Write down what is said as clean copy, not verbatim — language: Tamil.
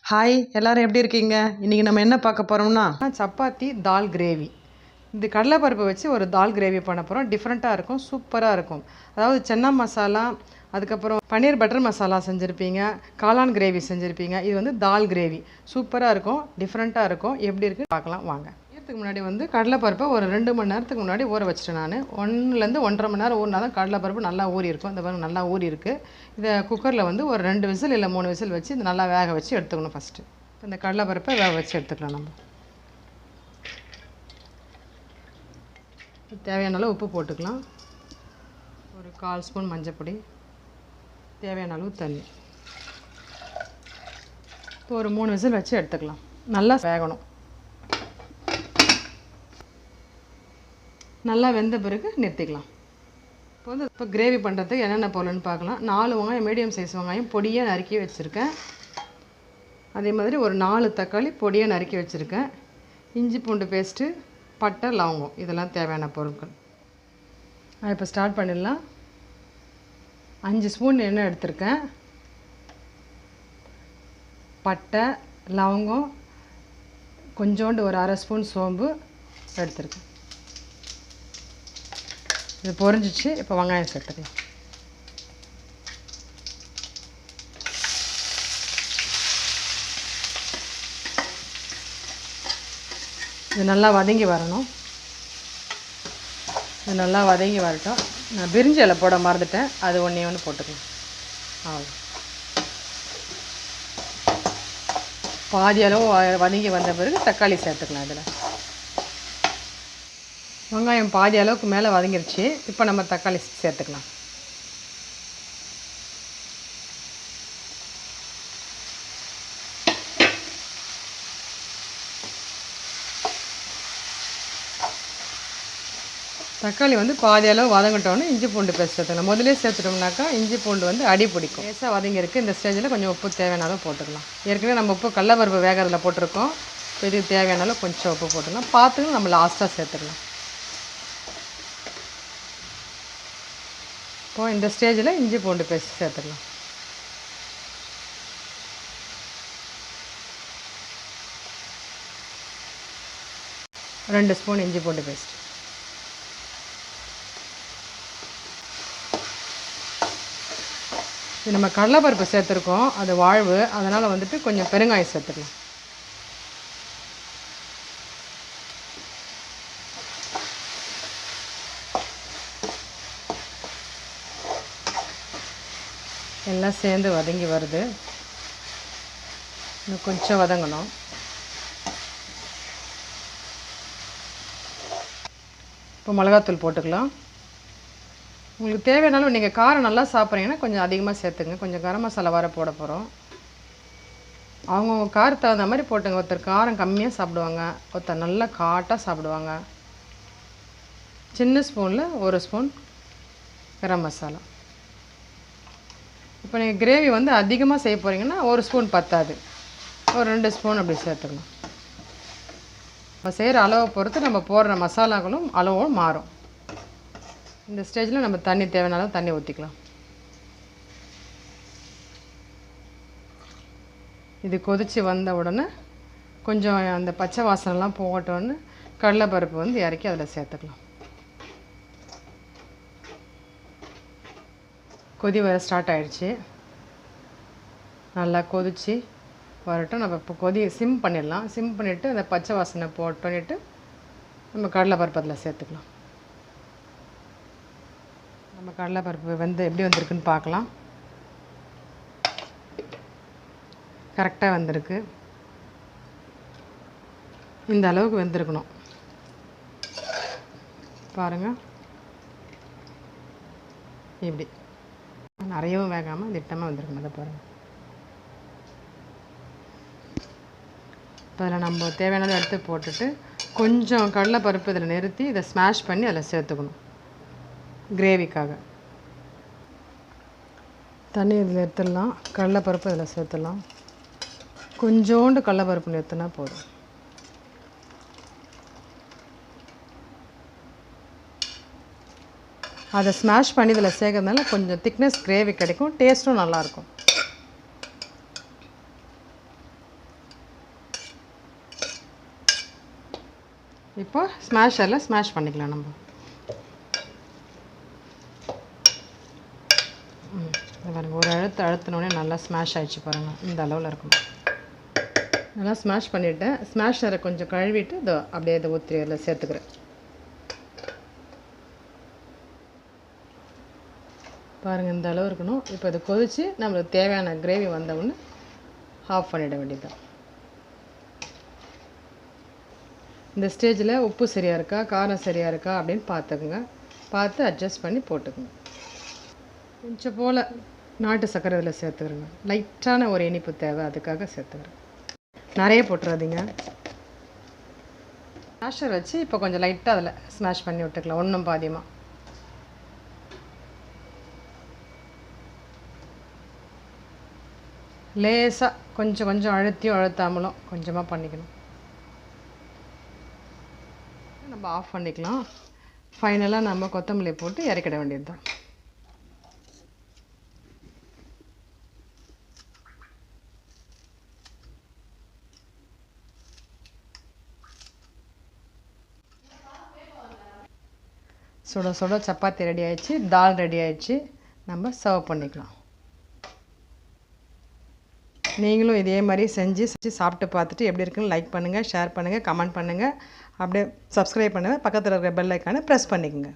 ஹாய் எல்லாரும் எப்படி இருக்கீங்க? இன்றைக்கி நம்ம என்ன பார்க்க போகிறோம்னா சப்பாத்தி தால் கிரேவி. இது கடலைப்பருப்பு வச்சு ஒரு தால் கிரேவி பண்ண போகிறோம். டிஃப்ரெண்ட்டாக இருக்கும், சூப்பராக இருக்கும். அதாவது சென்னா மசாலா, அதுக்கப்புறம் பன்னீர் பட்டர் மசாலா செஞ்சுருப்பீங்க, காளான் கிரேவி செஞ்சுருப்பீங்க. இது வந்து தால் கிரேவி சூப்பராக இருக்கும், டிஃப்ரெண்ட்டாக இருக்கும். எப்படி இருக்குது பார்க்கலாம் வாங்க. இதுக்கு முன்னாடி வந்து கடலைப்பருப்பை ஒரு 2 மணி நேரத்துக்கு முன்னாடி ஊற வச்சுட்டேன். நான் 1லேருந்து 1.5 மணி நேரம் ஊறினா தான் கடலைப்பருப்பு நல்லா ஊறி இருக்கும். இந்த பாருங்க நல்லா ஊறி இருக்குது. இதை குக்கரில் வந்து ஒரு 2 விசில் இல்லை 3 விசில் வச்சு இது நல்லா வேக வச்சு எடுத்துக்கணும். ஃபஸ்ட்டு இந்த கடலைப்பருப்பை வேக வச்சு எடுத்துக்கலாம். நம்ம தேவையான அளவு உப்பு போட்டுக்கலாம். ஒரு 1/4 ஸ்பூன் மஞ்சள், தேவையான அளவு தண்ணி. இப்போ ஒரு 3 விசில் வச்சு எடுத்துக்கலாம். நல்லா வேகணும். நல்லா வெந்த பிறகு நிறுத்திக்கலாம். இப்போ கிரேவி பண்ணுறதுக்கு என்னென்ன போடலன்னு பார்க்கலாம். 4 வெங்காயம், மீடியம் சைஸ் வெங்காயம் பொடியாக நறுக்கி வச்சுருக்கேன். அதே மாதிரி ஒரு 4 தக்காளி பொடியாக நறுக்கி வச்சுருக்கேன். இஞ்சி பூண்டு பேஸ்ட்டு, பட்டை, லவங்கம், இதெல்லாம் தேவையான பொருட்கள். இப்போ ஸ்டார்ட் பண்ணிடலாம். 5 ஸ்பூன் எண்ணெய் எடுத்திருக்கேன். பட்டை, லவங்கம், கொஞ்சோண்டு ஒரு 1/2 ஸ்பூன் சோம்பு எடுத்திருக்கேன். இது பொரிஞ்சிச்சு. இப்போ வெங்காயம் சேர்த்துக்கலாம். இது நல்லா வதங்கி வரணும். இது நல்லா வதங்கி வரட்டும். நான் பிரிஞ்சி இலை போட மறந்துட்டேன், அது ஒன்று போட்டுக்கலாம். அவ்வளோ பாதி அளவு வதங்கி வந்த பிறகு தக்காளி சேர்த்துக்கலாம். இதில் வெங்காயம் பாதி அளவுக்கு மேலே வதங்கிருச்சு. இப்போ நம்ம தக்காளி சேர்த்துக்கலாம். தக்காளி வந்து பாதி அளவு வதங்கிட்டோன்னு இஞ்சி பூண்டு பேஸ்ட் சேர்த்துக்கலாம். முதலே சேர்த்துட்டோம்னாக்கா இஞ்சி பூண்டு வந்து அடி பிடிக்கும். லேசாக வதங்கிருக்கு. இந்த ஸ்டேஜில் கொஞ்சம் உப்பு தேவையான அளவு போட்டுக்கலாம். ஏற்கனவே நம்ம உப்பு கடலைப்பருப்பு வேகிறதுல போட்டிருக்கோம். இதுக்கு தேவையான அளவு கொஞ்சம் உப்பு போட்டுக்கலாம். பார்த்து நம்ம லாஸ்ட்டாக சேர்த்துக்கலாம். இப்போது இந்த ஸ்டேஜில் இஞ்சி பூண்டு பேஸ்ட் சேர்த்துக்கலாம். ரெண்டு ஸ்பூன் இஞ்சி பூண்டு பேஸ்ட். இது நம்ம கடலைப்பருப்பு சேர்த்துருக்கோம், அது வாழ்வு, அதனால் வந்துட்டு கொஞ்சம் பெருங்காயம் சேர்த்துக்கலாம். எல்லாம் சேர்ந்து வதங்கி வருது. இன்னும் கொஞ்சம் வதங்கணும். இப்போ மிளகாத்தூள் போட்டுக்கலாம். உங்களுக்கு தேவையானாலும் நீங்கள் காரம் நல்லா சாப்பிட்றீங்கன்னா கொஞ்சம் அதிகமாக சேர்த்துங்க. கொஞ்சம் கரம் மசாலா வர போட போகிறோம். அவங்கவுங்க காரத்துக்கு தகுந்த மாதிரி போட்டுங்க. ஒருத்தர் காரம் கம்மியாக சாப்பிடுவாங்க, ஒருத்தர் நல்லா காட்டாக சாப்பிடுவாங்க. சின்ன ஸ்பூனில் 1 ஸ்பூன் கரம் மசாலா. இப்போ நீங்கள் கிரேவி வந்து அதிகமாக செய்ய போகிறீங்கன்னா 1 ஸ்பூன் பத்தாது, ஒரு 2 ஸ்பூன் அப்படி சேர்த்துக்கணும். நம்ம செய்கிற அளவை பொறுத்து நம்ம போடுற மசாலாக்களும் அளவும் மாறும். இந்த ஸ்டேஜில் நம்ம தண்ணி தேவையான அளவு தண்ணி ஊற்றிக்கலாம். இது கொதித்து வந்த உடனே கொஞ்சம் அந்த பச்சை வாசனைலாம் போகட்டோன்னு கடலைப்பருப்பு வந்து இறக்கி அதில் சேர்த்துக்கலாம். கொதி வர ஸ்டார்ட் ஆகிடுச்சு. நல்லா கொதித்து வரட்டும். நம்ம இப்போ சிம் பண்ணிடலாம். சிம் பண்ணிவிட்டு அந்த பச்சை வாசனை போட்டுட்டு நம்ம கடலைப்பருப்பு அதில் சேர்த்துக்கலாம். நம்ம கடலைப்பருப்பு எப்படி வந்திருக்குன்னு பார்க்கலாம். கரெக்டாக வந்திருக்கு. இந்த அளவுக்கு வெந்திருக்கணும். பாருங்கள், இப்படி நிறையவும் வேகாமல் திட்டமாக வந்திருக்கணும். அதை பாருங்கள். இப்போ அதில் நம்ம தேவையானதை எடுத்து போட்டுட்டு கொஞ்சம் கடலைப்பருப்பு இதில் நிறுத்தி இதை ஸ்மாஷ் பண்ணி அதில் சேர்த்துக்கணும் கிரேவிக்காக. தண்ணி இதில் எடுத்துடலாம். கடலைப்பருப்பு இதில் சேர்த்துடலாம். கொஞ்சோண்டு கடலைப்பருப்பு நிறுத்தினா போதும். அதை ஸ்மாஷ் பண்ணி இதில் சேர்க்கறதுனால கொஞ்சம் திக்னஸ் கிரேவி கிடைக்கும், டேஸ்ட்டும் நல்லாயிருக்கும். இப்போ ஸ்மாஷரில் ஸ்மாஷ் பண்ணிக்கலாம் நம்ம. பாருங்கள், ஒரு அழுத்தினோடனே நல்லா ஸ்மாஷ் ஆகிடுச்சு பாருங்கள். இந்த அளவில் இருக்கணும். நல்லா ஸ்மாஷ் பண்ணிவிட்டேன். ஸ்மாஷரை கொஞ்சம் கழுவிட்டு இதோ அப்படியே இதை ஊற்றி அதில் சேர்த்துக்கிறேன். பாருங்கள், இந்த அளவு இருக்கணும். இப்போ இதை கொதித்து நம்மளுக்கு தேவையான கிரேவி வந்தவுடனே ஆஃப் பண்ணிட வேண்டியதுதான். இந்த ஸ்டேஜில் உப்பு சரியாக இருக்கா, காரம் சரியாக இருக்கா அப்படின்னு பார்த்துக்குங்க. பார்த்து அட்ஜஸ்ட் பண்ணி போட்டுக்குங்க. கொஞ்சம் போல் நாட்டு சர்க்கரை இதில் சேர்த்துக்கிறேங்க. லைட்டான ஒரு இனிப்பு தேவை, அதுக்காக சேர்த்துக்கிறேன். நிறைய போட்டுறாதீங்க. ஸ்மாஷர் வச்சு இப்போ கொஞ்சம் லைட்டாக அதில் ஸ்மாஷ் பண்ணி விட்டுக்கலாம், ஒன்றும் பாதியமாக. லேசாக கொஞ்சம் கொஞ்சம் அழுத்தியும் அழுத்தாமலும் கொஞ்சமாக பண்ணிக்கணும். நம்ம ஆஃப் பண்ணிக்கலாம். ஃபைனலாக நம்ம கொத்தமல்லி போட்டு இறக்கிட வேண்டியது தான். சுட சுட சப்பாத்தி ரெடி ஆயிடுச்சு, தால் ரெடி ஆயிடுச்சு. நம்ம சர்வ் பண்ணிக்கலாம். நீங்களும் இதே மாதிரி செஞ்சு சாப்பிட்டு பார்த்துட்டு எப்படி இருக்குன்னு லைக் பண்ணுங்கள், ஷேர் பண்ணுங்கள், கமெண்ட் பண்ணுங்கள். அப்படியே சப்ஸ்கிரைப் பண்ணுங்கள். பக்கத்தில் இருக்கிற பெல் ஐக்கானை ப்ரெஸ் பண்ணிக்கோங்க.